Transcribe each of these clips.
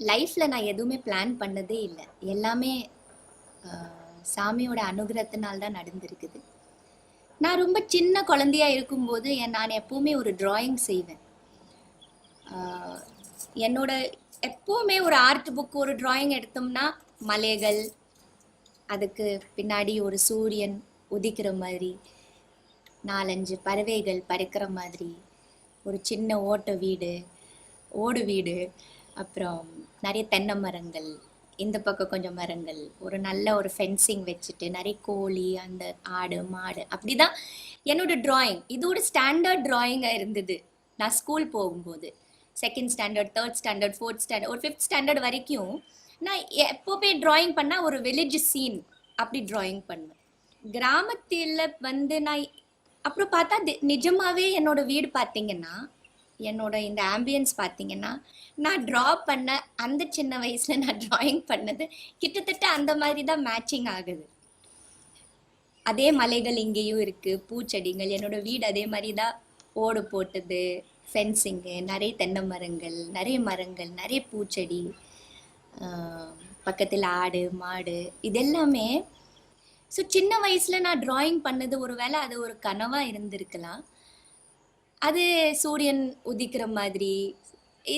லைஃப்பில் நான் எதுவுமே பிளான் பண்ணதே இல்லை. எல்லாமே சாமியோட அனுகிரகத்தினால தான் நடந்திருக்குது. நான் ரொம்ப சின்ன குழந்தையா இருக்கும்போது நான் எப்போவுமே ஒரு டிராயிங் செய்வேன். ஆஹ் என்னோட எப்போவுமே ஒரு ஆர்ட் புக், ஒரு டிராயிங் எடுத்தோம்னா மலைகள், அதுக்கு பின்னாடி ஒரு சூரியன் உதிக்கிற மாதிரி, நாலஞ்சு பறவைகள் பறக்கிற மாதிரி, ஒரு சின்ன ஓடு வீடு, அப்புறம் நிறைய தென்னை மரங்கள், இந்த பக்கம் கொஞ்சம் மரங்கள், ஒரு நல்ல ஒரு ஃபென்சிங் வச்சுட்டு நிறைய கோழி, அந்த ஆடு மாடு, அப்படிதான் என்னோட டிராயிங். இது ஒரு ஸ்டாண்டர்ட் டிராயிங்காக இருந்தது. நான் ஸ்கூல் போகும்போது second standard, third standard, fourth standard, ஒரு ஃபிஃப்த் ஸ்டாண்டர்ட் வரைக்கும் நான் எப்போவே டிராயிங் பண்ணால் ஒரு வில்லேஜ் சீன் அப்படி டிராயிங் பண்ணுவேன். கிராமத்தில் நான் அப்புறம் பார்த்தா நிஜமாவே என்னோட வீடு பார்த்தீங்கன்னா, என்னோட இந்த ஆம்பியன்ஸ் பார்த்தீங்கன்னா, நான் ட்ரா பண்ண அந்த சின்ன வயசில் நான் ட்ராயிங் பண்ணது கிட்டத்தட்ட அந்த மாதிரி தான் மேட்சிங் ஆகுது. அதே மலைகள் இங்கேயும் இருக்குது, பூச்செடிகள், என்னோட வீடு அதே மாதிரி தான். ஓடு போட்டது, ஃபென்சிங்கு, நிறைய தென்னை மரங்கள், நிறைய பூச்செடி, பக்கத்தில் ஆடு மாடு, இதெல்லாமே. ஸோ சின்ன வயசில் நான் ட்ராயிங் பண்ணது ஒரு வேளை அது ஒரு கனவாக இருந்திருக்கலாம். அது சூரியன் உதிக்கிற மாதிரி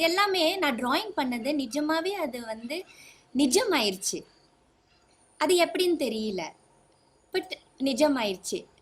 எல்லாமே நான் ட்ராயிங் பண்ணது நிஜமாவே அது நிஜமாயிருச்சு. அது எப்படின்னு தெரியல, பட் நிஜமாயிருச்சு.